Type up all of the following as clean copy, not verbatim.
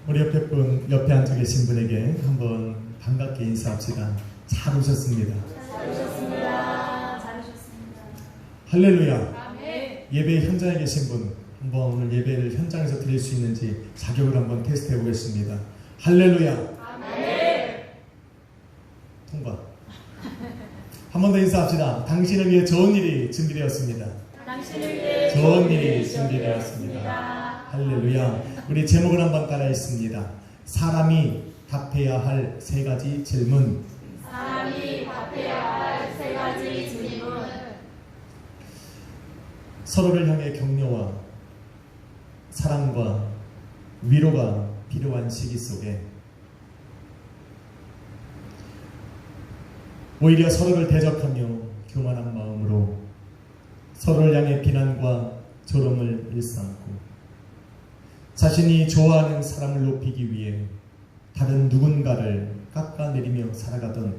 우리 옆에 앉아 계신 분에게 한번 반갑게 인사합시다. 잘 오셨습니다. 잘 오셨습니다. 잘 오셨습니다. 할렐루야. 아멘. 예배 현장에 계신 분 한번 오늘 예배를 현장에서 드릴 수 있는지 자격을 한번 테스트해 보겠습니다. 할렐루야. 아멘. 통과. 한 번 더 인사합시다. 당신을 위해 좋은 일이 준비되었습니다. 당신을 위해 좋은 일이 준비되었습니다. 할렐루야. 우리 제목을 한번 따라 했습니다. 사람이 답해야 할 세 가지 질문. 사람이 답해야 할 세 가지 질문. 서로를 향해 격려와 사랑과 위로가 필요한 시기 속에 오히려 서로를 대적하며 교만한 마음으로 서로를 향해 비난과 조롱을 일삼고 자신이 좋아하는 사람을 높이기 위해 다른 누군가를 깎아내리며 살아가던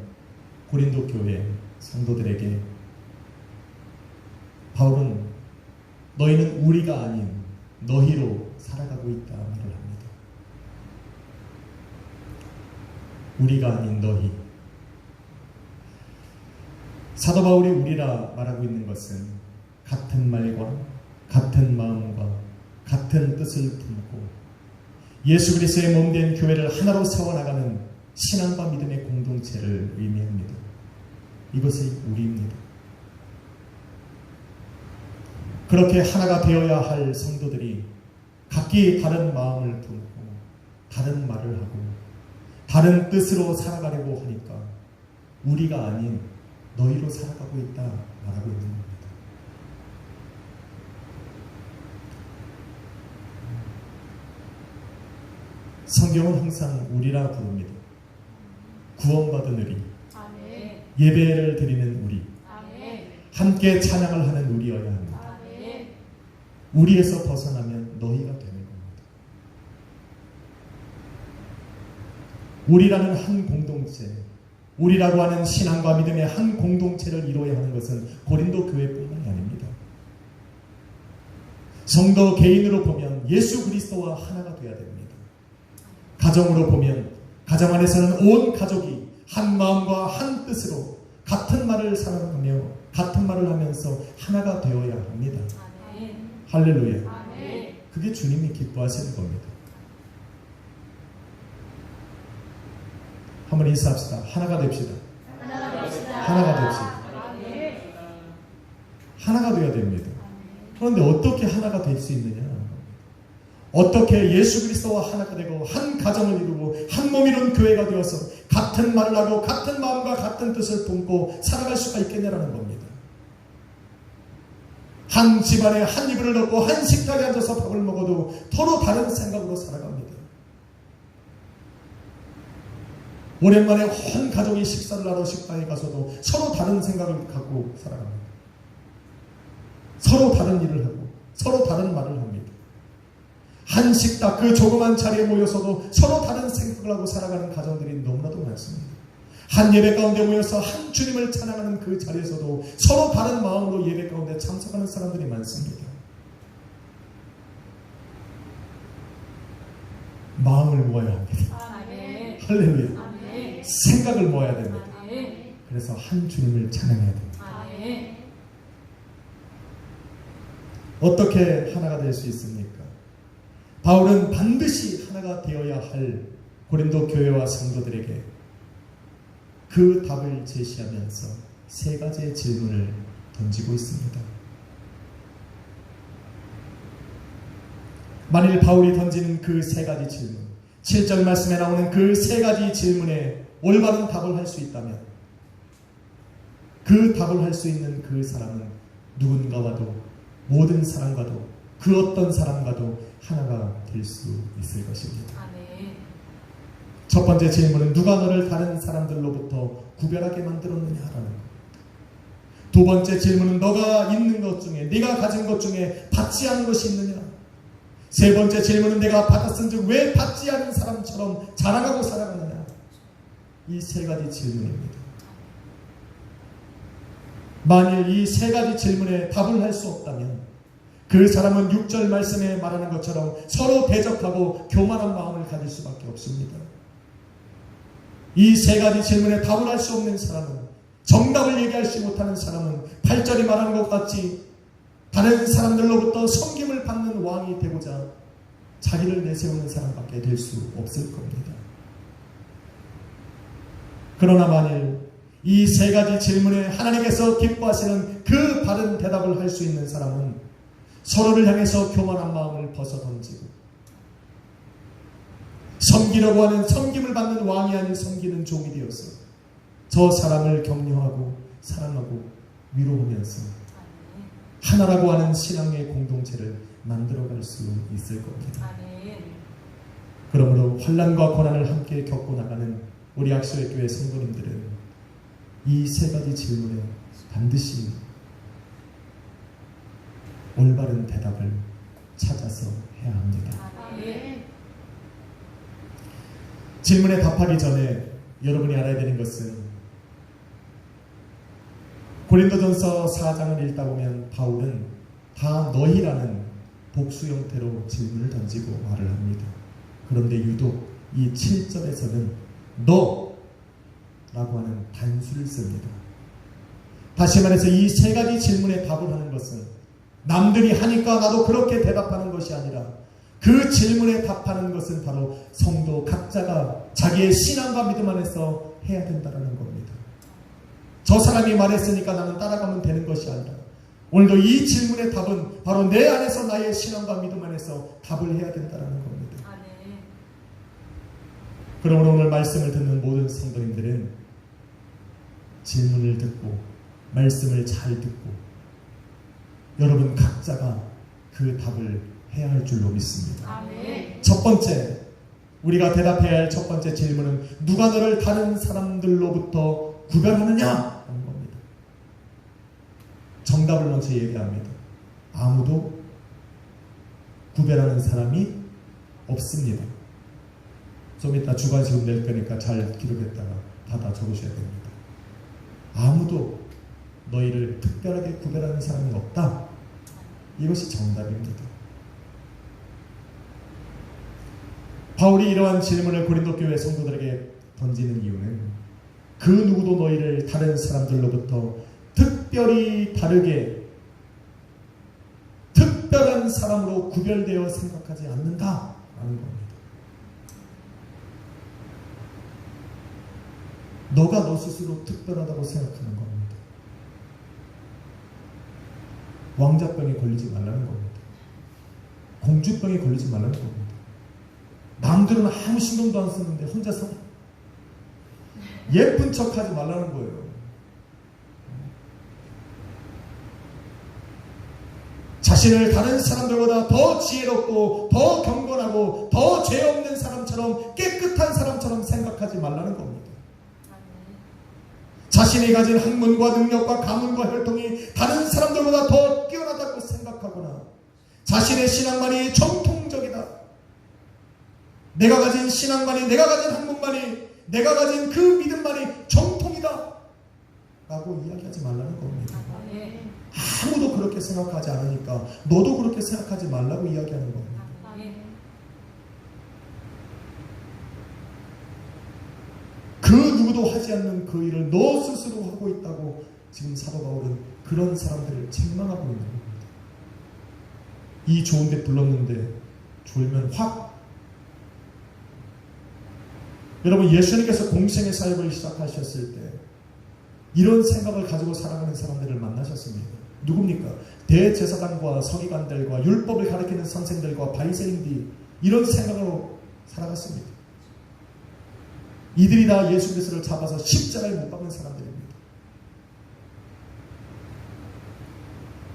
고린도 교회 성도들에게 바울은 너희는 우리가 아닌 너희로 살아가고 있다 말을 합니다. 우리가 아닌 너희. 사도 바울이 우리라 말하고 있는 것은 같은 말과 같은 마음과 같은 뜻을 품고 예수 그리스도의 몸된 교회를 하나로 세워나가는 신앙과 믿음의 공동체를 의미합니다. 이것이 우리입니다. 그렇게 하나가 되어야 할 성도들이 각기 다른 마음을 품고 다른 말을 하고 다른 뜻으로 살아가려고 하니까 우리가 아닌 너희로 살아가고 있다 말하고 있는 겁니다. 성경은 항상 우리라 부릅니다. 구원받은 우리, 아멘. 예배를 드리는 우리, 아멘. 함께 찬양을 하는 우리여야 합니다. 아멘. 우리에서 벗어나면 너희가 되는 겁니다. 우리라는 한 공동체, 우리라고 하는 신앙과 믿음의 한 공동체를 이루어야 하는 것은 고린도 교회뿐만이 아닙니다. 성도 개인으로 보면 예수 그리스도와 하나가 되어야 됩니다. 가정으로 보면 가정 안에서는 온 가족이 한 마음과 한 뜻으로 같은 말을 사랑하며 같은 말을 하면서 하나가 되어야 합니다. 아멘. 할렐루야. 아멘. 그게 주님이 기뻐하시는 겁니다. 한번 인사합시다. 하나가 됩시다. 하나가 됩시다. 하나가 됩시다. 아멘. 하나가 되어야 됩니다. 그런데 어떻게 하나가 될 수 있느냐? 어떻게 예수 그리스도와 하나가 되고 한 가정을 이루고 한 몸 이룬 교회가 되어서 같은 말을 하고 같은 마음과 같은 뜻을 품고 살아갈 수가 있겠냐라는 겁니다. 한 집안에 한 이불을 덮고 한 식탁에 앉아서 밥을 먹어도 서로 다른 생각으로 살아갑니다. 오랜만에 온 가족이 식사를 하러 식당에 가서도 서로 다른 생각을 갖고 살아갑니다. 서로 다른 일을 하고 서로 다른 말을 합니다. 한 식탁 그 조그만 자리에 모여서도 서로 다른 생각을 하고 살아가는 가정들이 너무나도 많습니다. 한 예배 가운데 모여서 한 주님을 찬양하는 그 자리에서도 서로 다른 마음으로 예배 가운데 참석하는 사람들이 많습니다. 마음을 모아야 합니다. 아멘. 할렐루야. 아멘. 생각을 모아야 됩니다. 아멘. 그래서 한 주님을 찬양해야 됩니다. 아멘. 어떻게 하나가 될 수 있습니까? 바울은 반드시 하나가 되어야 할 고린도 교회와 성도들에게 그 답을 제시하면서 세 가지의 질문을 던지고 있습니다. 만일 바울이 던지는 그 세 가지 질문, 7절 말씀에 나오는 그 세 가지 질문에 올바른 답을 할 수 있다면 그 답을 할 수 있는 그 사람은 누군가와도 모든 사람과도 그 어떤 사람과도 하나가 될 수 있을 것입니다. 아멘. 첫 번째 질문은 누가 너를 다른 사람들로부터 구별하게 만들었느냐라는 겁니다. 두 번째 질문은 너가 있는 것 중에 네가 가진 것 중에 받지 않은 것이 있느냐. 세 번째 질문은 내가 받았은즉 왜 받지 않은 사람처럼 자랑하고 살아가느냐. 이 세 가지 질문입니다. 만일 이 세 가지 질문에 답을 할 수 없다면 그 사람은 6절 말씀에 말하는 것처럼 서로 대적하고 교만한 마음을 가질 수밖에 없습니다. 이 세 가지 질문에 답을 할 수 없는 사람은, 정답을 얘기하지 못하는 사람은 8절이 말하는 것 같이 다른 사람들로부터 섬김을 받는 왕이 되고자 자기를 내세우는 사람밖에 될 수 없을 겁니다. 그러나 만일 이 세 가지 질문에 하나님께서 기뻐하시는 그 바른 대답을 할 수 있는 사람은 서로를 향해서 교만한 마음을 벗어던지고 섬기려고 하는, 섬김을 받는 왕이 아닌 섬기는 종이 되어서 저 사람을 격려하고 사랑하고 위로하면서 하나라고 하는 신앙의 공동체를 만들어갈 수 있을 겁니다. 그러므로 환난과 고난을 함께 겪고 나가는 우리 약소의 교회 성도님들은 이 세 가지 질문에 반드시 올바른 대답을 찾아서 해야 합니다. 질문에 답하기 전에 여러분이 알아야 되는 것은, 고린도전서 4장을 읽다 보면 바울은 다 너희라는 복수 형태로 질문을 던지고 말을 합니다. 그런데 유독 이 7절에서는 너라고 하는 단수를 씁니다. 다시 말해서 이 세 가지 질문에 답을 하는 것은 남들이 하니까 나도 그렇게 대답하는 것이 아니라, 그 질문에 답하는 것은 바로 성도 각자가 자기의 신앙과 믿음 안에서 해야 된다는 겁니다. 저 사람이 말했으니까 나는 따라가면 되는 것이 아니라, 오늘도 이 질문의 답은 바로 내 안에서 나의 신앙과 믿음 안에서 답을 해야 된다는 겁니다. 그러므로 오늘 말씀을 듣는 모든 성도님들은 질문을 듣고 말씀을 잘 듣고 여러분 각자가 그 답을 해야 할 줄로 믿습니다. 첫 번째, 우리가 대답해야 할 첫 번째 질문은 누가 너를 다른 사람들로부터 구별하느냐? 하는 겁니다. 정답을 먼저 얘기합니다. 아무도 구별하는 사람이 없습니다. 좀 이따 주관식으로 낼 거니까 잘 기록했다가 받아 적으셔야 됩니다. 아무도 너희를 특별하게 구별하는 사람이 없다. 이것이 정답입니다. 바울이 이러한 질문을 고린도 교회 성도들에게 던지는 이유는 그 누구도 너희를 다른 사람들로부터 특별히 다르게 특별한 사람으로 구별되어 생각하지 않는다라는 겁니다. 너가 너 스스로 특별하다고 생각하는 겁니다. 왕자병에 걸리지 말라는 겁니다. 공주병에 걸리지 말라는 겁니다. 남들은 아무 신경도 안 쓰는데 혼자서 예쁜 척하지 말라는 거예요. 자신을 다른 사람들보다 더 지혜롭고 더 경건하고 더 죄 없는 사람처럼, 깨끗한 사람처럼 생각하지 말라는 겁니다. 자신이 가진 학문과 능력과 가문과 혈통이 다른 사람들보다 더 뛰어나다고 생각하거나, 자신의 신앙만이 정통적이다, 내가 가진 신앙만이, 내가 가진 학문만이, 내가 가진 그 믿음만이 정통이다 라고 이야기하지 말라는 겁니다. 아무도 그렇게 생각하지 않으니까 너도 그렇게 생각하지 말라고 이야기하는 겁니다. 그 누구도 하지 않는 그 일을 너 스스로 하고 있다고 지금 사도 바울은 그런 사람들을 책망하고 있는 겁니다. 이 좋은데 불렀는데 졸면 확. 여러분, 예수님께서 공생의 사역을 시작하셨을 때 이런 생각을 가지고 살아가는 사람들을 만나셨습니다. 누굽니까? 대제사장과 서기관들과 율법을 가르치는 선생들과 바리새인들이 이런 생각으로 살아갔습니다. 이들이 다 예수 그리스도를 잡아서 십자가에 못 박은 사람들입니다.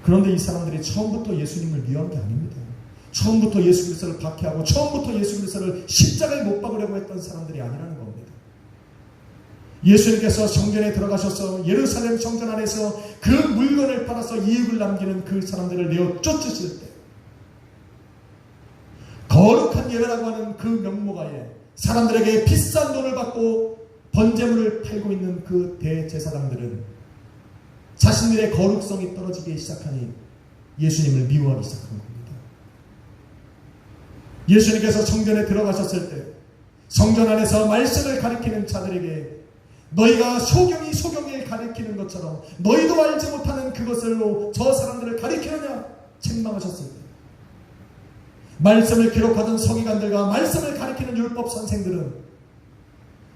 그런데 이 사람들이 처음부터 예수님을 미워한 게 아닙니다. 처음부터 예수 그리스도를 박해하고 처음부터 예수 그리스도를 십자가에 못 박으려고 했던 사람들이 아니라는 겁니다. 예수님께서 성전에 들어가셔서 예루살렘 성전 안에서 그 물건을 팔아서 이익을 남기는 그 사람들을 내어 쫓으실 때, 거룩한 예배라고 하는 그 명목하에 사람들에게 비싼 돈을 받고 번제물을 팔고 있는 그 대제사장들은 자신들의 거룩성이 떨어지기 시작하니 예수님을 미워하기 시작한 겁니다. 예수님께서 성전에 들어가셨을 때 성전 안에서 말씀을 가리키는 자들에게 너희가 소경이 가리키는 것처럼 너희도 알지 못하는 그것으로 저 사람들을 가리키느냐 책망하셨을 때 말씀을 기록하던 서기관들과 말씀을 가리키는 율법 선생들은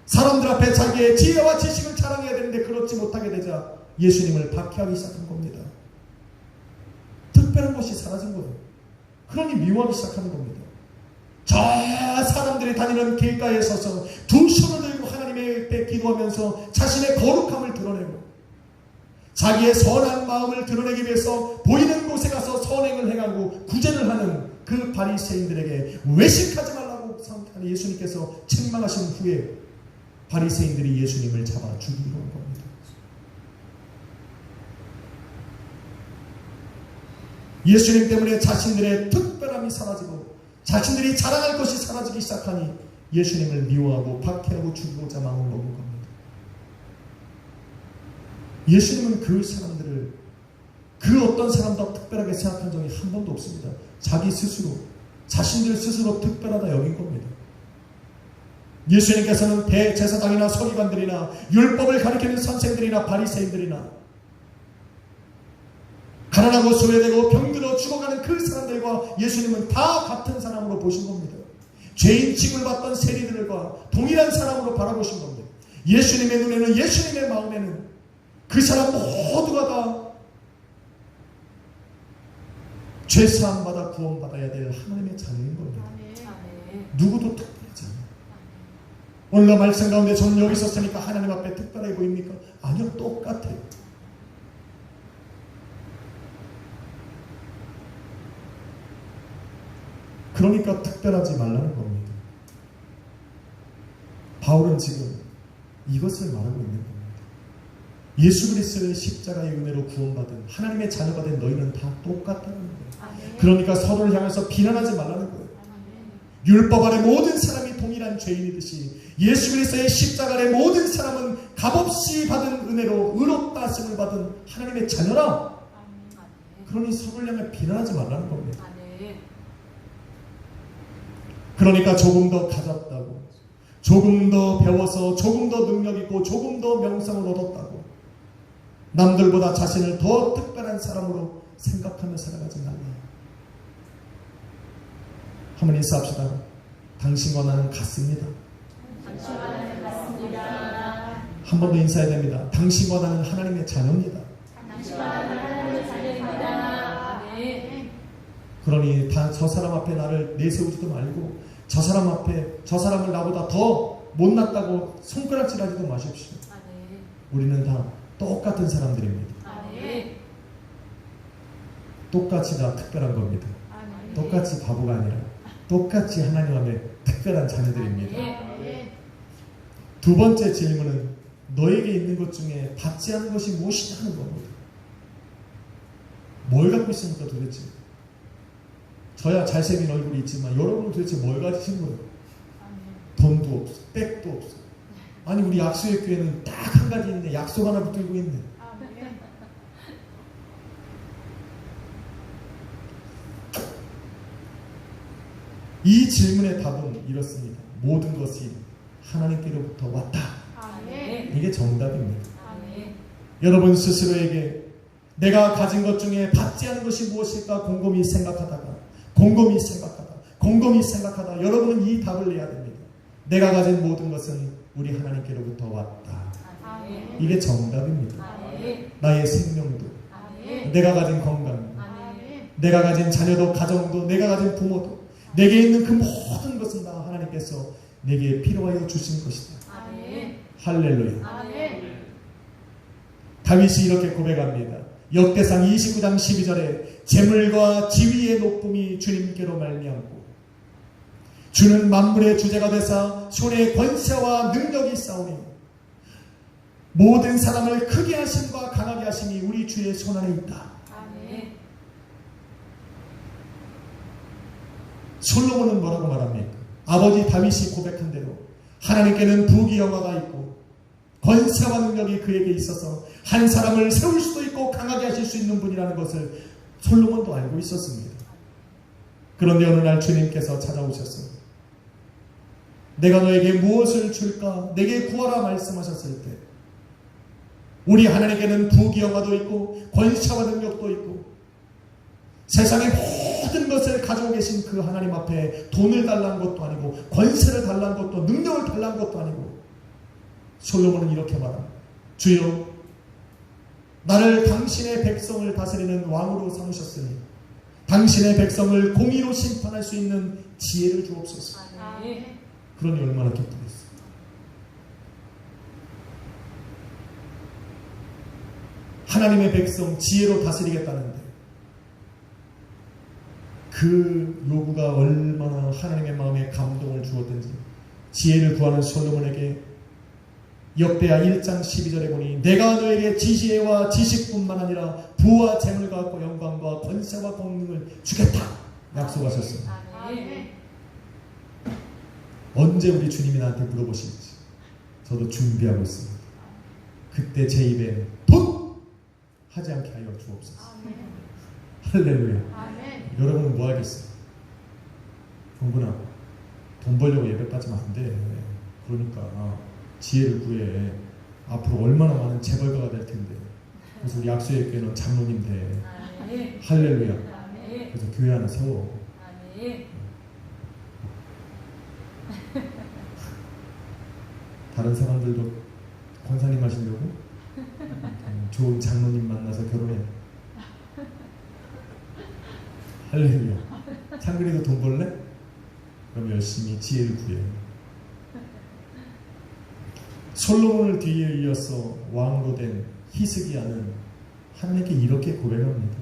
사람들 앞에 자기의 지혜와 지식을 자랑해야 되는데 그렇지 못하게 되자 예수님을 박해하기 시작한 겁니다. 특별한 것이 사라진 거예요. 그러니 미워하기 시작하는 겁니다. 저 사람들이 다니는 길가에 서서 두 손을 들고 하나님의 앞에 기도하면서 자신의 거룩함을 드러내고 자기의 선한 마음을 드러내기 위해서 보이는 곳에 가서 선행을 행하고 구제를 하는 그 바리새인들에게 외식하지 말라고 예수님께서 책망하신 후에 바리새인들이 예수님을 잡아 죽이려 한 겁니다. 예수님 때문에 자신들의 특별함이 사라지고 자신들이 자랑할 것이 사라지기 시작하니 예수님을 미워하고 박해하고 죽이고자 마음을 먹은 겁니다. 예수님은 그 사람들을 그 어떤 사람도 특별하게 생각한 적이 한 번도 없습니다. 자기 스스로 자신들 스스로 특별하다 여긴 겁니다. 예수님께서는 대제사장이나 서기관들이나 율법을 가리키는 선생들이나 바리새인들이나 가난하고 소외되고 병들어 죽어가는 그 사람들과 예수님은 다 같은 사람으로 보신 겁니다. 죄인 취급을 받던 세리들과 동일한 사람으로 바라보신 겁니다. 예수님의 눈에는 예수님의 마음에는 그 사람 모두가 다 죄사함 받아 구원받아야 될 하나님의 자녀인 겁니다. 누구도 특별하지 않아요. 오늘 말씀 가운데 저는 여기 있었으니까 하나님 앞에 특별해 보입니까? 아니요, 똑같아요. 그러니까 특별하지 말라는 겁니다. 바울은 지금 이것을 말하고 있는 겁니다. 예수 그리스도의 십자가의 은혜로 구원받은 하나님의 자녀가 된 너희는 다 똑같다는 거예요. 그러니까 서로를 향해서 비난하지 말라는 거예요. 율법 아래 모든 사람이 동일한 죄인이듯이 예수 그리스도의 십자가 아래 모든 사람은 값없이 받은 은혜로 의롭다 하심을 받은 하나님의 자녀라. 그러니 서로를 향해 비난하지 말라는 겁니다. 그러니까 조금 더 가졌다고, 조금 더 배워서 조금 더 능력 있고 조금 더 명성을 얻었다고 남들보다 자신을 더 특별한 사람으로 생각하며 살아가지 말라. 한번 인사합시다. 당신과 나는 같습니다. 당신과 나는 같습니다. 한 번 더 인사해야 됩니다. 당신과 나는 하나님의 자녀입니다. 당신과 나는 하나님의 자녀입니다. 그러니 저 사람 앞에 나를 내세우지도 말고 저 사람 앞에 저 사람을 나보다 더 못났다고 손가락질하지도 마십시오. 우리는 다 똑같은 사람들입니다. 똑같이 다 특별한 겁니다. 똑같이 바보가 아니라 똑같이 하나님 앞에 특별한 자녀들입니다. 두 번째 질문은 너에게 있는 것 중에 받지 않은 것이 무엇이냐 하는 겁니다. 뭘 갖고 있습니까 도대체? 저야 잘생긴 얼굴이 있지만 여러분은 도대체 뭘 가지신 거예요? 돈도 없어, 백도 없어. 아니 우리 약속의 교회는 딱 한 가지 있네. 약속 하나 붙들고 있네. 이 질문의 답은 이렇습니다. 모든 것이 하나님께로부터 왔다. 이게 정답입니다. 여러분 스스로에게 내가 가진 것 중에 받지 않은 것이 무엇일까 곰곰이 생각하다가 여러분은 이 답을 내야 됩니다. 내가 가진 모든 것은 우리 하나님께로부터 왔다. 이게 정답입니다. 나의 생명도, 내가 가진 건강, 내가 가진 자녀도, 가정도, 내가 가진 부모도, 내게 있는 그 모든 것은 다 하나님께서 내게 필요하여 주신 것이다. 할렐루야. 다윗이 이렇게 고백합니다. 역대상 29장 12절에 재물과 지위의 높음이 주님께로 말미암고 주는 만물의 주제가 되사 손에 권세와 능력이 있사오니 모든 사람을 크게 하심과 강하게 하심이 우리 주의 손 안에 있다. 솔로몬은 뭐라고 말합니까? 아버지 다윗이 고백한 대로 하나님께는 부귀 영화가 있고 권세와 능력이 그에게 있어서 한 사람을 세울 수도 있고 강하게 하실 수 있는 분이라는 것을 솔로몬도 알고 있었습니다. 그런데 어느 날 주님께서 찾아오셨어요. 내가 너에게 무엇을 줄까? 내게 구하라 말씀하셨을 때 우리 하나님께는 부귀영화도 있고 권세와 능력도 있고 세상의 모든 것을 가지고 계신 그 하나님 앞에 돈을 달라는 것도 아니고 권세를 달라는 것도 능력을 달라는 것도 아니고 솔로몬은 이렇게 말합니다. 주여, 나를 당신의 백성을 다스리는 왕으로 삼으셨으니 당신의 백성을 공의로 심판할 수 있는 지혜를 주옵소서. 그러니 얼마나 기쁘겠어요. 하나님의 백성 지혜로 다스리겠다는데 그 요구가 얼마나 하나님의 마음에 감동을 주었든지 지혜를 구하는 솔로몬에게 역대하 1장 12절에 보니 내가 너에게 지혜와 지식뿐만 아니라 부와 재물과 영광과 권세와 권능을 주겠다 약속하셨습니다. 언제 우리 주님이 나한테 물어보실지 저도 준비하고 있습니다. 그때 제 입에 돈! 하지 않게 하여 주옵소서. 할렐루야. 여러분은 뭐 하겠어요? 동분아, 돈 벌려고 예배 빠지면 안 돼. 그러니까 지혜를 구해. 앞으로 얼마나 많은 재벌가가 될 텐데. 그래서 우리 약수의 교회는 장로님 돼. 할렐루야. 그래서 교회 하나 세워. 다른 사람들도 권사님 하시려고 좋은 장로님 만나서 결혼해. 할렐루야. 창근이도 돈 벌래? 그럼 열심히 지혜를 구해. 솔로몬을 뒤에 이어서 왕으로 된 히스기야는 하나님께 이렇게 고백합니다.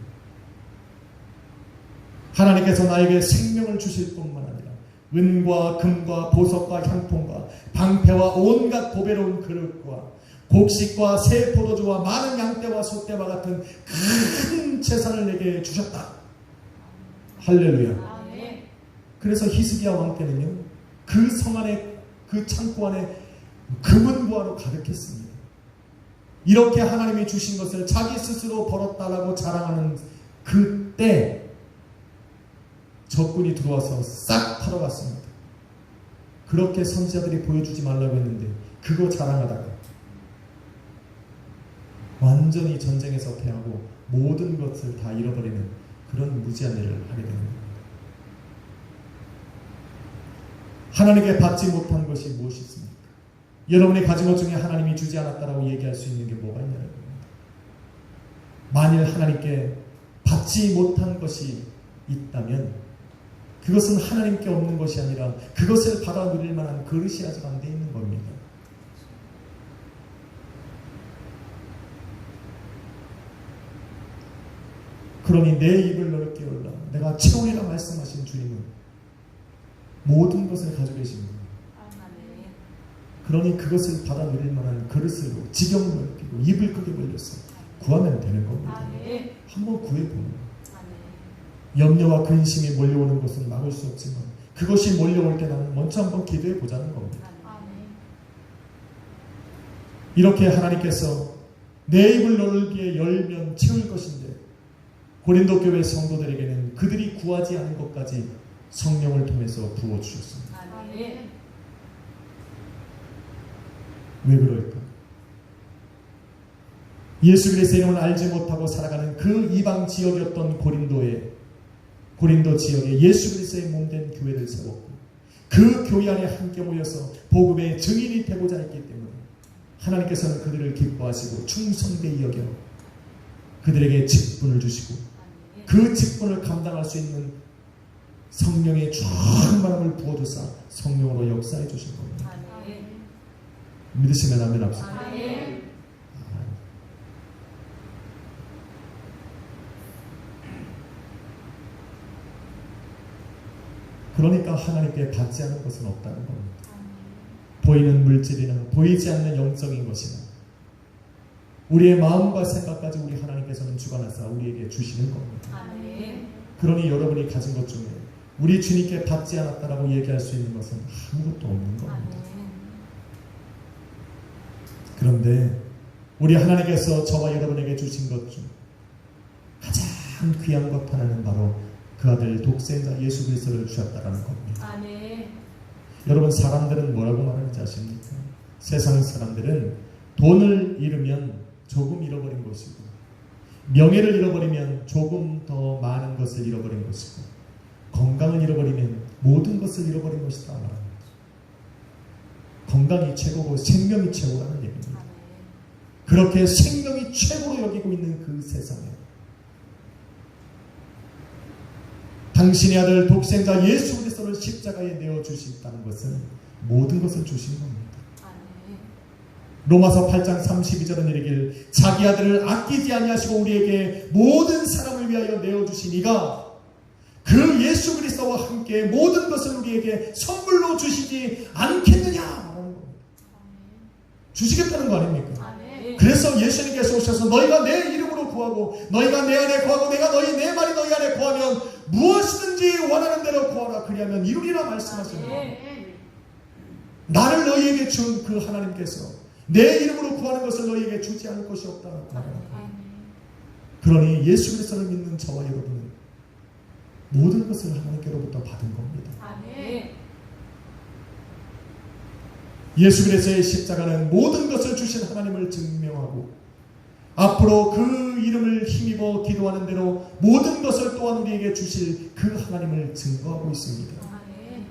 하나님께서 나에게 생명을 주실 뿐만 아니라 은과 금과 보석과 향통과 방패와 온갖 보배로운 그릇과 곡식과 새 포도주와 많은 양떼와 소떼와 같은 큰 재산을 내게 주셨다. 할렐루야. 그래서 히스기야 왕 때는요, 그 성 안에, 그 창고 안에 금은보화로 가득했습니다. 이렇게 하나님이 주신 것을 자기 스스로 벌었다라고 자랑하는 그때 적군이 들어와서 싹 털어갔습니다. 그렇게 선지자들이 보여주지 말라고 했는데 그거 자랑하다가 완전히 전쟁에서 패하고 모든 것을 다 잃어버리는 그런 무지한 일을 하게 되는 겁니다. 하나님께 받지 못한 것이 무엇이 있습니까? 여러분이 가진 것 중에 하나님이 주지 않았다라고 얘기할 수 있는 게 뭐가 있냐는 겁니다. 만일 하나님께 받지 못한 것이 있다면 그것은 하나님께 없는 것이 아니라 그것을 받아 누릴 만한 그릇이 아직 안 돼 있는 겁니다. 그러니 내 입을 너를 깨울라. 내가 채우리라 말씀하신 주님은 모든 것을 가지고 계십니다. 그러니 그것을 받아 누릴 만한 그릇으로 지경을 넓히고 입을 크게 벌려서 구하면 되는 겁니다. 한번 구해보는 거예요. 염려와 근심이 몰려오는 것은 막을 수 없지만 그것이 몰려올 때 나는 먼저 한번 기도해 보자는 겁니다. 이렇게 하나님께서 내 입을 넓게 열면 채울 것인데 고린도 교회 성도들에게는 그들이 구하지 않은 것까지 성령을 통해서 부어주셨습니다. 왜 그럴까? 예수 그리스도의 이름을 알지 못하고 살아가는 그 이방 지역이었던 고린도 지역에 예수 그리스도의 몸된 교회를 세웠고 그 교회 안에 함께 모여서 복음의 증인이 되고자 했기 때문에 하나님께서는 그들을 기뻐하시고 충성되이 여겨 그들에게 직분을 주시고 그 직분을 감당할 수 있는 성령의 충만함을 부어주사 성령으로 역사해 주신 겁니다. 믿으시면 아멘 합시다. 그러니까 하나님께 받지 않은 것은 없다는 겁니다. 보이는 물질이나 보이지 않는 영적인 것이나 우리의 마음과 생각까지 우리 하나님께서는 주관하사 우리에게 주시는 겁니다. 그러니 여러분이 가진 것 중에 우리 주님께 받지 않았다라고 얘기할 수 있는 것은 아무것도 없는 겁니다. 그런데 우리 하나님께서 저와 여러분에게 주신 것 중 가장 한 귀한 것 하나는 바로 그 아들 독생자 예수 그리스도를 주셨다라는 겁니다. 아멘. 여러분, 사람들은 뭐라고 말하는지 아십니까? 세상 사람들은 돈을 잃으면 조금 잃어버린 것이고, 명예를 잃어버리면 조금 더 많은 것을 잃어버린 것이고, 건강을 잃어버리면 모든 것을 잃어버린 것이다 말합니다. 건강이 최고고 생명이 최고라는 얘기입니다. 아멘. 그렇게 생명이 최고로 여기고 있는 그 세상에 당신의 아들 독생자 예수 그리스도를 십자가에 내어주신다는 것은 모든 것을 주신 겁니다. 아멘. 로마서 8장 32절은 이르길 자기 아들을 아끼지 아니하시고 우리에게 모든 사람을 위하여 내어주시니가 그 예수 그리스도와 함께 모든 것을 우리에게 선물로 주시지 않겠느냐 말하는 겁니다. 주시겠다는 거 아닙니까? 아멘. 그래서 예수님께서 오셔서 너희가 내 이름으로 구하고 너희가 내 안에 구하고 내가 내 말이 너희 안에 구하면 무엇이든지 원하는 대로 구하라 그리하면 이루리라 말씀하십니다. 아멘. 나를 너희에게 준 그 하나님께서 내 이름으로 구하는 것을 너희에게 주지 않을 것이 없다고 말합니다. 그러니 예수 그리스도를 믿는 저와 여러분은 모든 것을 하나님께로부터 받은 겁니다. 아멘. 예수 그리스도의 십자가는 모든 것을 주신 하나님을 증명하고 앞으로 그 이름을 힘입어 기도하는 대로 모든 것을 또한 우리에게 주실 그 하나님을 증거하고 있습니다. 아멘.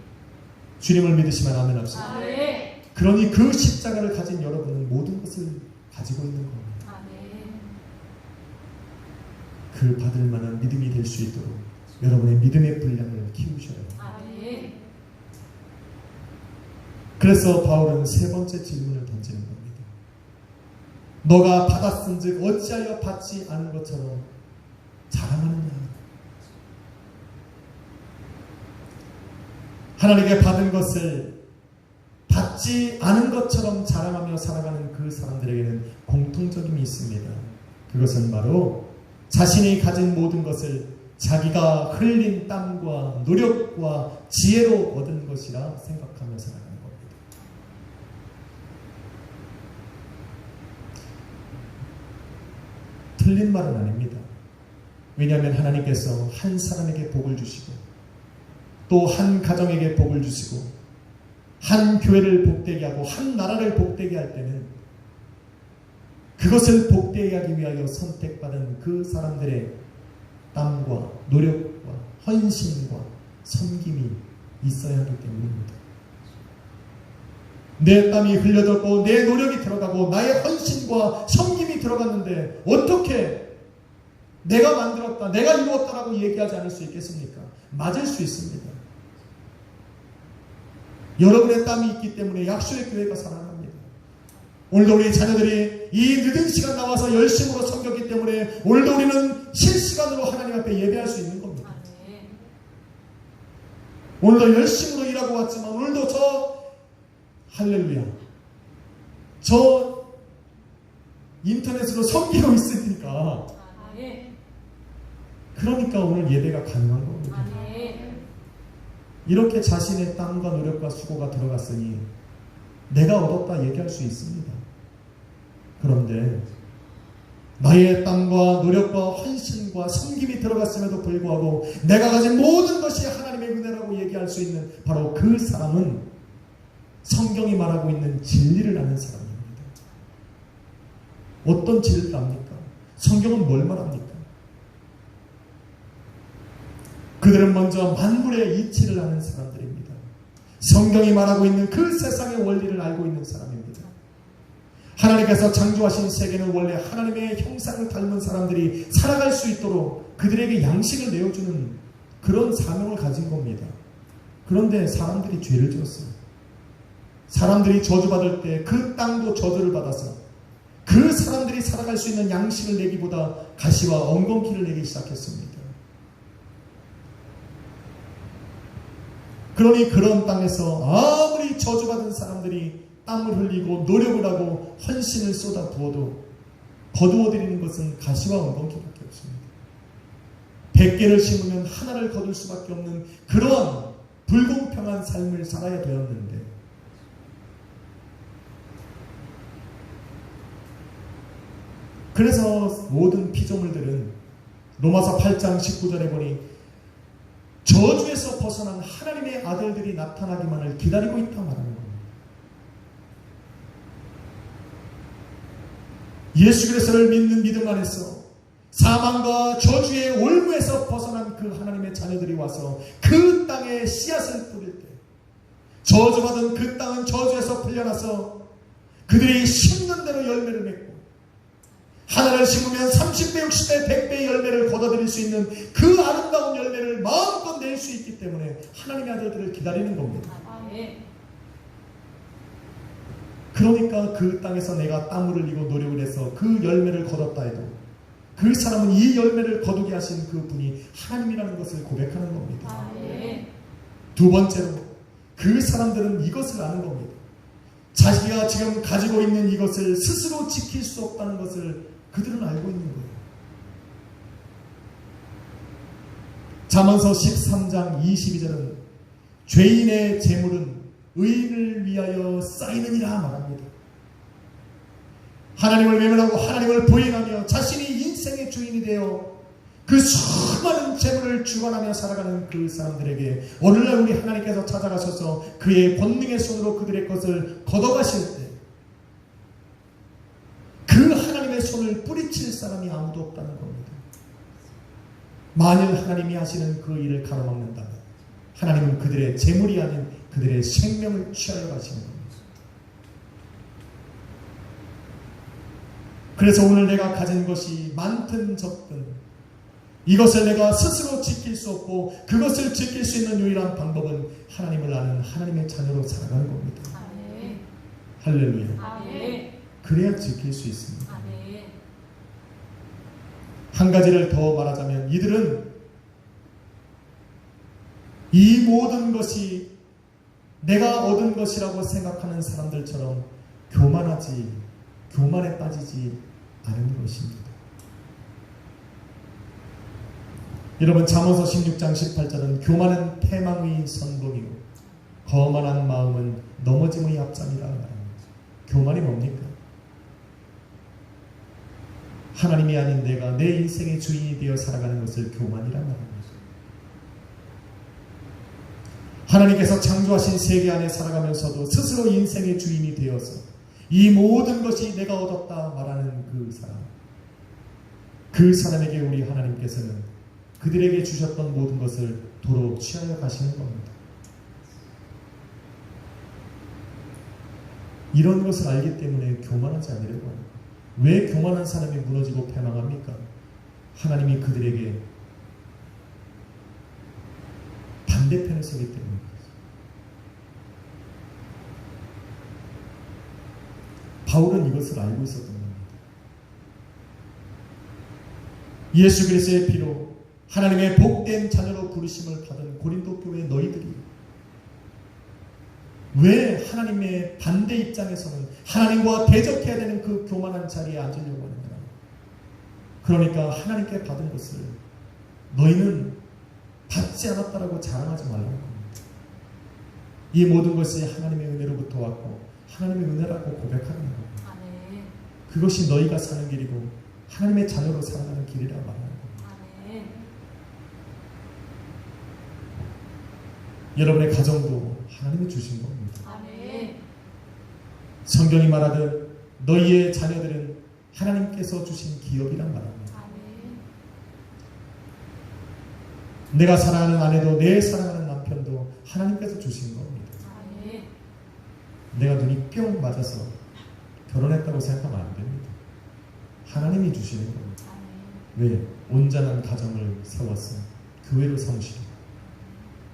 주님을 믿으시면 아멘 합시다. 아멘. 그러니 그 십자가를 가진 여러분은 모든 것을 가지고 있는 겁니다. 아멘. 그 받을 만한 믿음이 될 수 있도록 여러분의 믿음의 분량을 키우셔야 합니다. 아멘. 그래서 바울은 세 번째 질문을 던지는 겁니다. 너가 받았은즉 어찌하여 받지 않은 것처럼 자랑하느냐? 하나님께 받은 것을 받지 않은 것처럼 자랑하며 살아가는 그 사람들에게는 공통점이 있습니다. 그것은 바로 자신이 가진 모든 것을 자기가 흘린 땀과 노력과 지혜로 얻은 것이라 생각하며 살아가는 겁니다. 틀린 말은 아닙니다. 왜냐하면 하나님께서 한 사람에게 복을 주시고 또 한 가정에게 복을 주시고 한 교회를 복되게 하고 한 나라를 복되게 할 때는 그것을 복되게 하기 위하여 선택받은 그 사람들의 땀과 노력과 헌신과 섬김이 있어야 하기 때문입니다. 내 땀이 흘려졌고 내 노력이 들어가고 나의 헌신과 섬김이 들어갔는데 어떻게 내가 만들었다, 내가 이루었다라고 얘기하지 않을 수 있겠습니까? 맞을 수 있습니다. 여러분의 땀이 있기 때문에 약속의 교회가 살아납니다. 오늘도 우리 자녀들이 이 늦은 시간 나와서 열심으로 섬겼기 때문에 오늘도 우리는 실시간으로 하나님 앞에 예배할 수 있는 겁니다. 아멘. 오늘도 열심으로 일하고 왔지만 오늘도 할렐루야 인터넷으로 섬기고 있으니까 아멘. 그러니까 오늘 예배가 가능한 겁니다. 아멘. 이렇게 자신의 땀과 노력과 수고가 들어갔으니 내가 얻었다 얘기할 수 있습니다. 그런데 나의 땀과 노력과 헌신과 섬김이 들어갔음에도 불구하고 내가 가진 모든 것이 하나님의 은혜라고 얘기할 수 있는 바로 그 사람은 성경이 말하고 있는 진리를 아는 사람입니다. 어떤 진리를 압니까? 성경은 뭘 말합니까? 그들은 먼저 만물의 이치를 아는 사람들입니다. 성경이 말하고 있는 그 세상의 원리를 알고 있는 사람입니다. 하나님께서 창조하신 세계는 원래 하나님의 형상을 닮은 사람들이 살아갈 수 있도록 그들에게 양식을 내어주는 그런 사명을 가진 겁니다. 그런데 사람들이 죄를 지었어요. 사람들이 저주받을 때 그 땅도 저주를 받아서 그 사람들이 살아갈 수 있는 양식을 내기보다 가시와 엉겅퀴를 내기 시작했습니다. 그러니 그런 땅에서 아무리 저주받은 사람들이 땀을 흘리고 노력을 하고 헌신을 쏟아 부어도 거두어들이는 것은 가시와 엉겅퀴밖에 없습니다. 100개를 심으면 하나를 거둘 수밖에 없는 그러한 불공평한 삶을 살아야 되었는데 그래서 모든 피조물들은 로마서 8장 19절에 보니 저주에서 벗어난 하나님의 아들들이 나타나기만을 기다리고 있다 말하는 겁니다. 예수 그리스도를 믿는 믿음 안에서 사망과 저주의 올무에서 벗어난 그 하나님의 자녀들이 와서 그 땅에 씨앗을 뿌릴 때 저주받은 그 땅은 저주에서 풀려나서 그들이 심는 대로 열매를 맺고 하나를 심으면 30배, 60배, 100배의 열매를 거둬들일 수 있는 그 아름다운 열매를 마음껏 낼 수 있기 때문에 하나님의 아들들을 기다리는 겁니다. 그러니까 그 땅에서 내가 땀을 흘리고 노력을 해서 그 열매를 거뒀다 해도 그 사람은 이 열매를 거두게 하신 그 분이 하나님이라는 것을 고백하는 겁니다. 두 번째로 그 사람들은 이것을 아는 겁니다. 자기가 지금 가지고 있는 이것을 스스로 지킬 수 없다는 것을 그들은 알고 있는 거예요. 잠언서 13장 22절은 죄인의 재물은 의인을 위하여 쌓이느니라 말합니다. 하나님을 외면하고 하나님을 부인하며 자신이 인생의 주인이 되어 그 수많은 재물을 주관하며 살아가는 그 사람들에게 오늘날 우리 하나님께서 찾아가셔서 그의 권능의 손으로 그들의 것을 걷어가실 때 그 하나님의 손을 뿌리칠 사람이 아무도 없다는 겁니다. 만일 하나님이 하시는 그 일을 가로막는다면 하나님은 그들의 재물이 아닌 그들의 생명을 취하여 가시는 겁니다. 그래서 오늘 내가 가진 것이 많든 적든 이것을 내가 스스로 지킬 수 없고 그것을 지킬 수 있는 유일한 방법은 하나님을 아는 하나님의 자녀로 살아가는 겁니다. 아멘. 할렐루야. 아멘. 그래야 지킬 수 있습니다. 아멘. 한 가지를 더 말하자면 이들은 이 모든 것이 내가 얻은 것이라고 생각하는 사람들처럼 교만에 빠지지 않은 것입니다. 여러분 잠언서 16장 18절은 교만은 패망의 선봉이요 거만한 마음은 넘어짐의 앞장이라 말합니다. 교만이 뭡니까? 하나님이 아닌 내가 내 인생의 주인이 되어 살아가는 것을 교만이라 말합니다. 하나님께서 창조하신 세계 안에 살아가면서도 스스로 인생의 주인이 되어서 이 모든 것이 내가 얻었다 말하는 그 사람에게 우리 하나님께서는 그들에게 주셨던 모든 것을 도로 취하여 가시는 겁니다. 이런 것을 알기 때문에 교만하지 않으려고 합니다. 왜 교만한 사람이 무너지고 패망합니까? 하나님이 그들에게 반대편에 서기 때문입니다. 바울은 이것을 알고 있었던 겁니다. 예수 그리스도의 피로 하나님의 복된 자녀로 부르심을 받은 고린도 교회 너희들이 왜 하나님의 반대 입장에서는 하나님과 대적해야 되는 그 교만한 자리에 앉으려고 하는가? 그러니까 하나님께 받은 것을 너희는 받지 않았다라고 자랑하지 말라는 겁니다. 이 모든 것이 하나님의 은혜로부터 왔고 하나님의 은혜라고 고백하는 겁니다. 아멘. 그것이 너희가 사는 길이고 하나님의 자녀로 살아가는 길이라 말하는 겁니다. 아멘. 여러분의 가정도 하나님이 주신 겁니다. 아멘. 성경이 말하듯 너희의 자녀들은 하나님께서 주신 기업이란 말합니다. 아멘. 내가 사랑하는 아내도 내 사랑하는 남편도 하나님께서 주신 겁니다. 아멘. 내가 눈이 뿅 맞아서 결혼했다고 생각하면 안 됩니다. 하나님이 주시는 겁니다. 아멘. 왜? 온전한 가정을 세워서 교회로 삼으시고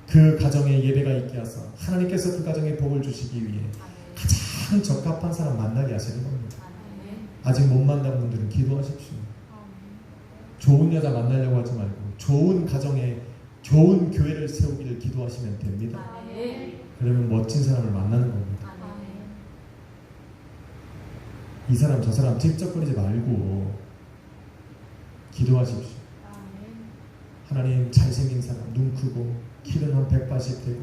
그 가정에 예배가 있게 하사 하나님께서 그 가정에 복을 주시기 위해 가장 적합한 사람 만나게 하시는 겁니다. 아멘. 아직 못 만난 분들은 기도하십시오. 좋은 여자 만나려고 하지 말고 좋은 가정에 좋은 교회를 세우기를 기도하시면 됩니다. 아멘. 그러면 멋진 사람을 만나는 겁니다. 아멘. 이 사람 저 사람 질적거리지 말고 기도하십시오. 아멘. 하나님 잘생긴 사람, 눈 크고 키는 한 180 되고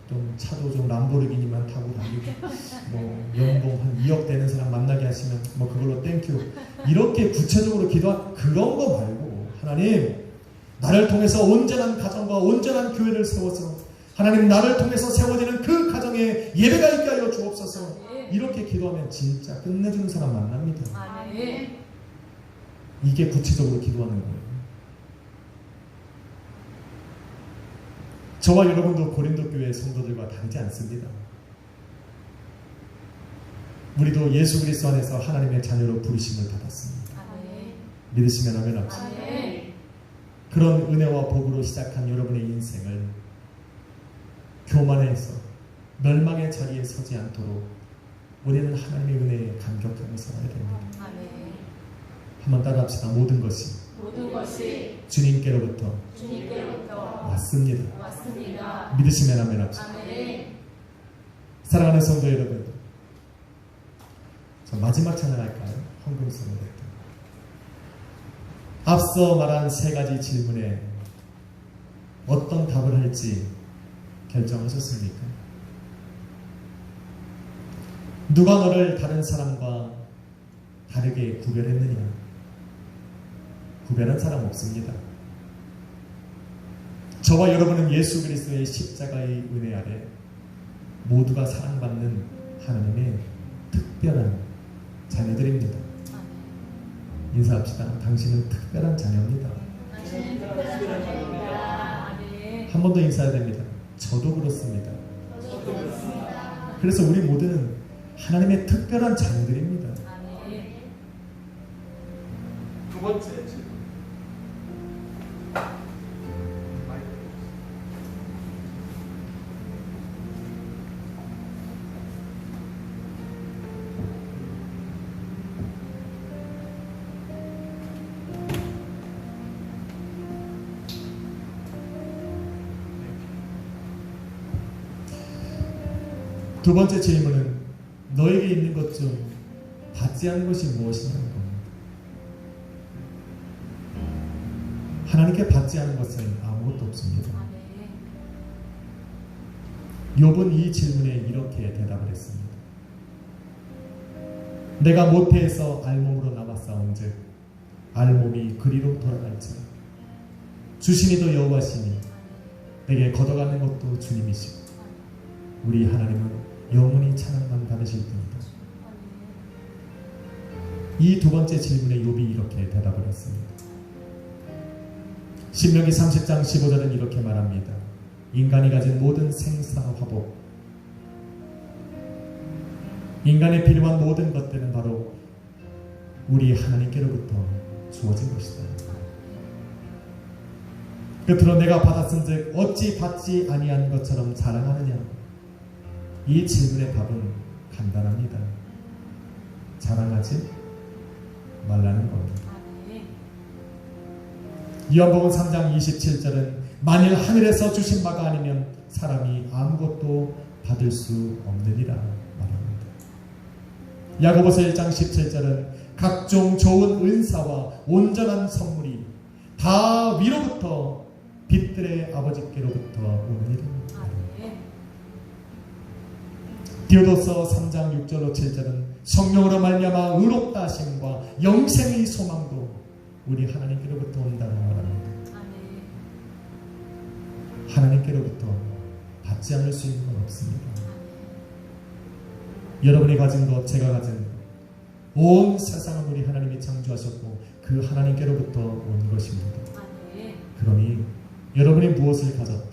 좀 차도 좀 람보르기니만 타고 다니고 뭐 연봉 한 2억 되는 사람 만나게 하시면 뭐 그걸로 땡큐 이렇게 구체적으로 그런 거 말고 하나님 나를 통해서 온전한 가정과 온전한 교회를 세워서 하나님 나를 통해서 세워지는 그 가정에 예배가 있게 하여 주옵소서. 이렇게 기도하면 진짜 끝내주는 사람 만납니다. 아멘. 이게 구체적으로 기도하는 거예요. 저와 여러분도 고린도 교회 성도들과 다르지 않습니다. 우리도 예수 그리스도 안에서 하나님의 자녀로 부르심을 받았습니다. 아멘. 믿으시면 아멘 합시다. 아멘. 그런 은혜와 복으로 시작한 여러분의 인생을 교만해서 멸망의 자리에 서지 않도록 우리는 하나님의 은혜에 감격하며 살아야 됩니다. 아멘. 한번 따라합시다. 모든 것이 주님께로부터 주님께로부터 왔습니다. 왔습니다. 믿으시면 아멘 합시다. 아멘. 사랑하는 성도 여러분, 저 마지막 찬양할까요? 헌금성을 했던 앞서 말한 세 가지 질문에 어떤 답을 할지 결정하셨습니까? 누가 너를 다른 사람과 다르게 구별했느냐? 구별한 사람 없습니다. 저와 여러분은 예수 그리스도의 십자가의 은혜 아래 모두가 사랑받는 하나님의 특별한 자녀들입니다. 인사합시다. 당신은 특별한 자녀입니다. 당신은 특별한 자녀입니다. 아멘. 한 번 더 인사해야 됩니다. 저도 그렇습니다. 저도 그렇습니다. 그래서 우리 모두는 하나님의 특별한 자녀들입니다. 아멘. 두 번째 질문. 두 번째 질문은 너에게 있는 것 중 받지 않은 것이 무엇이냐는 겁니다. 하나님께 받지 않은 것은 아무것도 없습니다. 아멘. 욥은 이 질문에 이렇게 대답을 했습니다. 내가 모태에서 알몸으로 남았사온즉 알몸이 그리로 돌아갈지라. 주시니도 여호와시니 내게 걷어가는 것도 주님이시고 우리 하나님은 영원히 찬양만 받으실 분이다. 이 두 번째 질문에 욥이 이렇게 대답을 했습니다. 신명기 30장 15절은 이렇게 말합니다. 인간이 가진 모든 생사화복, 인간에 필요한 모든 것들은 바로 우리 하나님께로부터 주어진 것이다. 끝으로 내가 받았은즉 어찌 받지 아니한 것처럼 자랑하느냐? 이 질문의 답은 간단합니다. 자랑하지 말라는 겁니다. 아멘. 요한복음 3장 27절은 만일 하늘에서 주신 바가 아니면 사람이 아무것도 받을 수 없느니라 말합니다. 야고보서 1장 17절은 각종 좋은 은사와 온전한 선물이 다 위로부터 빛들의 아버지께로부터 오느니라. 디오도서 3장 6절로 7절은 성령으로 말미암아 의롭다 하심과 영생의 소망도 우리 하나님께로부터 온다고 말합니다. 아멘. 하나님께로부터 받지 않을 수 있는 건 없습니다. 여러분이 가진 것, 제가 가진 것, 온 세상은 우리 하나님이 창조하셨고 그 하나님께로부터 온 것입니다. 아멘. 그러니 여러분이 무엇을 가졌던,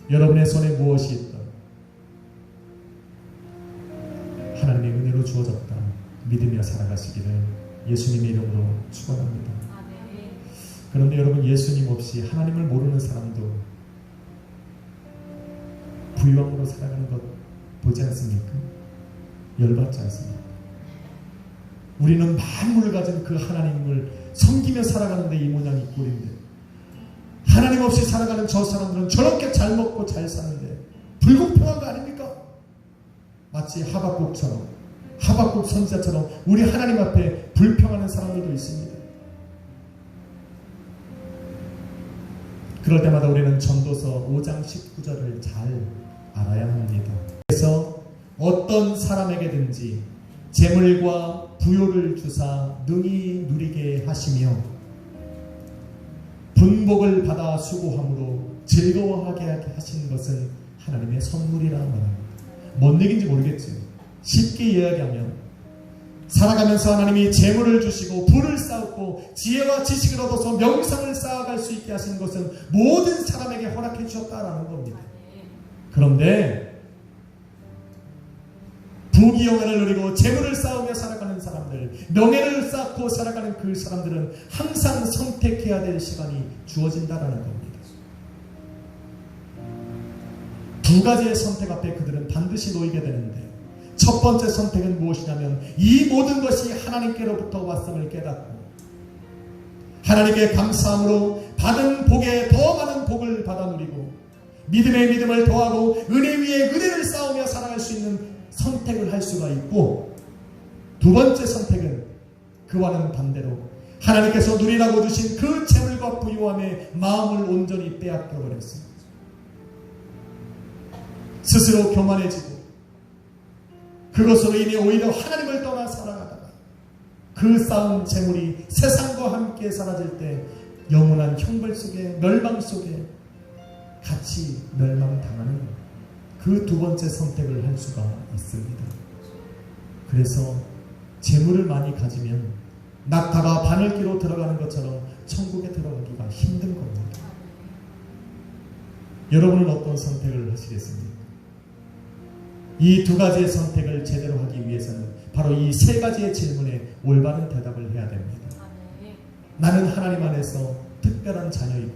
여러분의 손에 무엇이 있던 하나님의 은혜로 주어졌다 믿으며 살아가시기를 예수님의 이름으로 축원합니다. 아멘. 그런데 여러분, 예수님 없이 하나님을 모르는 사람도 부유함으로 살아가는 것 보지 않습니까? 열받지 않습니까? 우리는 만물을 가진 그 하나님을 섬기며 살아가는데 이 모양이 꼴인데, 하나님 없이 살아가는 저 사람들은 저렇게 잘 먹고 잘 사는데 불공평한 거 아닙니까? 마치 하박국처럼, 하박국 선지자처럼 우리 하나님 앞에 불평하는 사람들도 있습니다. 그럴 때마다 우리는 전도서 5장 19절을 잘 알아야 합니다. 그래서 어떤 사람에게든지 재물과 부요를 주사 능히 누리게 하시며 인복을 받아 수고함으로 즐거워하게 하신 것은 하나님의 선물이라 말합니다. 뭔 얘기인지 모르겠지요. 쉽게 이야기하면 살아가면서 하나님이 재물을 주시고 부를 쌓고 지혜와 지식을 얻어서 명성을 쌓아갈 수 있게 하시는 것은 모든 사람에게 허락해 주셨다라는 겁니다. 그런데 부귀영화를 누리고 재물을 쌓으며 살아가는 사람들, 명예를 쌓고 살아가는 그 사람들은 항상 선택해야 될 시간이 주어진다라는 겁니다. 두 가지의 선택 앞에 그들은 반드시 놓이게 되는데, 첫 번째 선택은 무엇이냐면 이 모든 것이 하나님께로부터 왔음을 깨닫고 하나님께 감사함으로 받은 복에 더 많은 복을 받아 누리고 믿음에 믿음을 더하고 은혜 위에 은혜를 쌓으며 살아갈 수 있는 선택을 할 수가 있고, 두 번째 선택은 그와는 반대로 하나님께서 누리라고 주신 그 재물과 부유함에 마음을 온전히 빼앗겨 버렸습니다. 스스로 교만해지고 그것으로 인해 오히려 하나님을 떠나 살아가다가 그 쌓은 재물이 세상과 함께 사라질 때 영원한 형벌 속에, 멸망 속에 같이 멸망당하는 그 두 번째 선택을 할 수가 있습니다. 그래서 재물을 많이 가지면 낙타가 바늘기로 들어가는 것처럼 천국에 들어가기가 힘든 겁니다. 여러분은 어떤 선택을 하시겠습니까? 이 두 가지의 선택을 제대로 하기 위해서는 바로 이 세 가지의 질문에 올바른 대답을 해야 됩니다. 나는 하나님 안에서 특별한 자녀이고,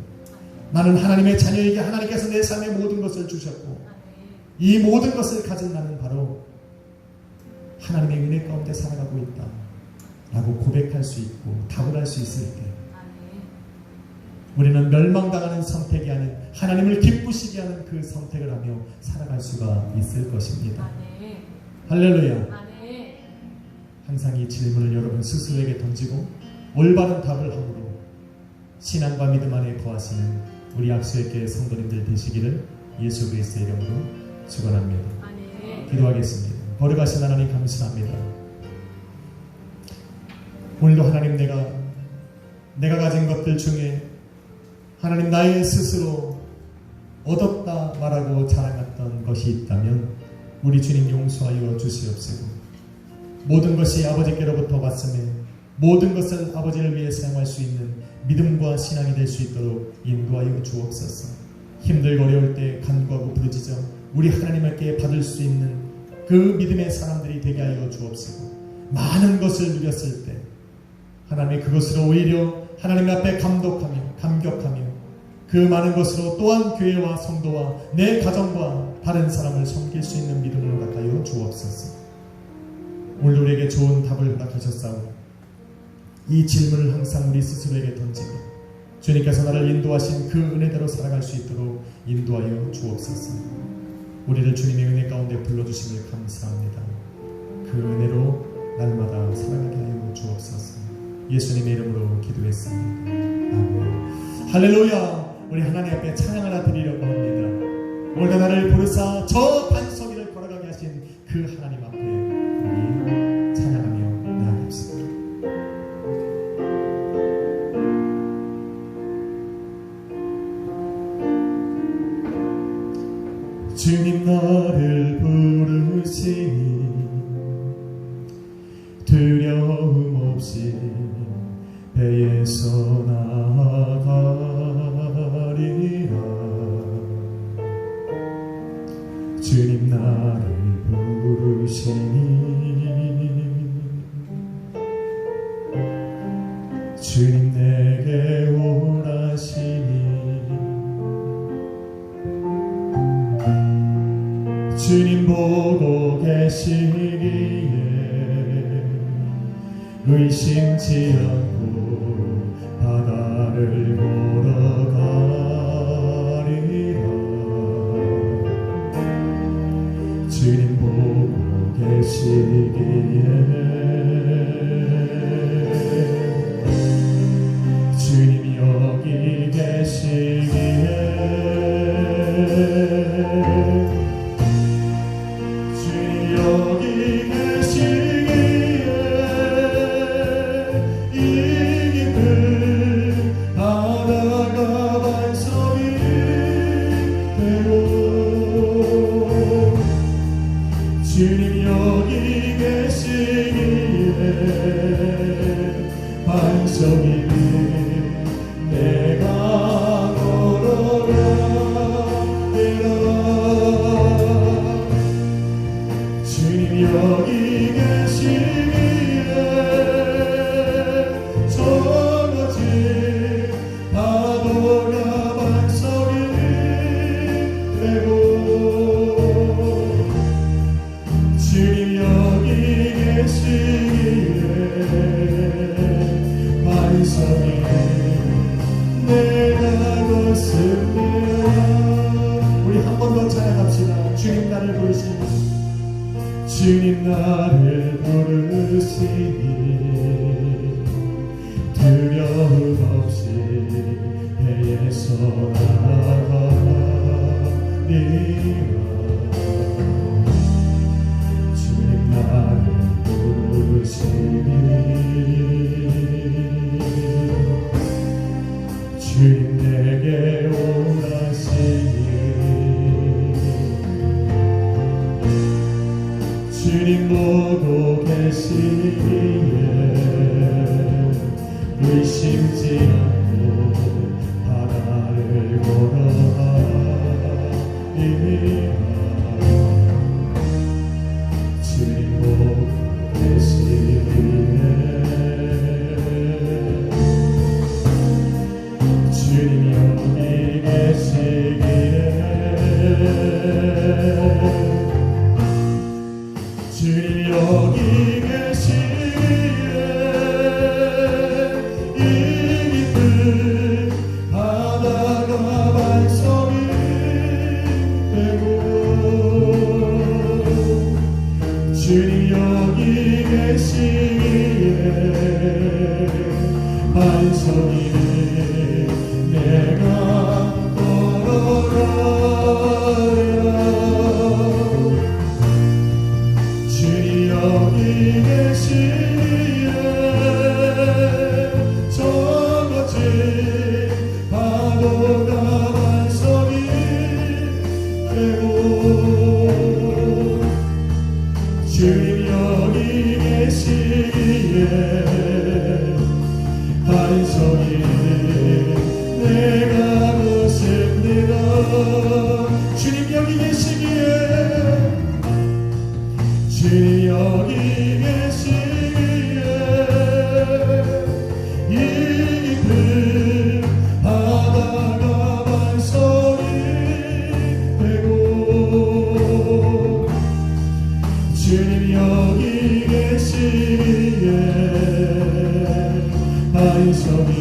나는 하나님의 자녀이기에 하나님께서 내 삶에 모든 것을 주셨고, 이 모든 것을 가진 나는 바로 하나님의 은혜 가운데 살아가고 있다 라고 고백할 수 있고 답을 할 수 있을 때 우리는 멸망당하는 선택이 아닌 하나님을 기쁘시게 하는 그 선택을 하며 살아갈 수가 있을 것입니다. 할렐루야. 항상 이 질문을 여러분 스스로에게 던지고 올바른 답을 함으로 신앙과 믿음 안에 거하시는 우리 약수의 성도님들 되시기를 예수 그리스도의 이름으로 축원합니다. 기도하겠습니다. 거룩하신 하나님 감사합니다. 오늘도 하나님 내가 가진 것들 중에 하나님 나의 스스로 얻었다 말하고 자랑했던 것이 있다면 우리 주님 용서하여 주시옵시고, 모든 것이 아버지께로부터 왔음에 모든 것을 아버지를 위해 사용할 수 있는 믿음과 신앙이 될 수 있도록 인도하여 주옵소서. 힘들고 어려울 때 간구하고 부르짖어 우리 하나님께 받을 수 있는 그 믿음의 사람들이 되게 하여 주옵시고, 많은 것을 누렸을 때 하나님의 그것으로 오히려 하나님 앞에 감격하며 그 많은 것으로 또한 교회와 성도와 내 가정과 다른 사람을 섬길 수 있는 믿음을 허락하여 주옵소서. 오늘 우리에게 좋은 답을 허락하셨사오니 이 질문을 항상 우리 스스로에게 던지고 주님께서 나를 인도하신 그 은혜대로 살아갈 수 있도록 인도하여 주옵소서. 우리를 주님의 은혜 가운데 불러주심을 감사합니다. 그 은혜로 날마다 살아가게 하여 주옵소서. 예수님의 이름으로 기도했습니다. 아멘. 할렐루야. 우리 하나님 앞에 찬양 하나 드리려고 합니다. 오늘 나를 부르사 저 반석위를 걸어가게 하신 그 하나님 앞에 우리 찬양하며 나아갑시다. 주님 나를 부르시니 두려움 없이 배에서 나아가리라. 주님 나를 부르시니 주님 내게 오라시니 주님 보고 계시기에 의심치 않고 바다를 걸어가리라. 주님 보고 계시기에 주님이 여기 계시기에 여기 계시기에 이 깊은 바다가 주님 여기 계시기에 반석이 내가 걸어가리라. 주님 여기 계시기에 저거지 파도가 반석이 되고 주님 여기 계시기에 반석이 내가 걷습니다. 우리 한 번 더 찬양합시다. 주님 나를 부르시니 주님 나를 부르시니 두려움 없이 배에서 나가리라. 주님 나를 부르시니 주님 내게 오라시니 주님 보고 계시기에 의심지 않고 바다를 걸어가리라. 주님 보고 계시기에 주님 여기 계시기에 주님 여기 계시기에 이 깊은 바다가 반석이 되고 주님 여기 계시기에 반석이 내가 걸어가리라. 주님 여기 계시기에 저거지 파도가 반석이 되고 주님 여기 계시기에 반석이 내가 걷습니다. 주님 여기 계시기에 주님 여기 계시기에 이 깊은 바다가 반석이 되고 주님 여기 계시기에 반석이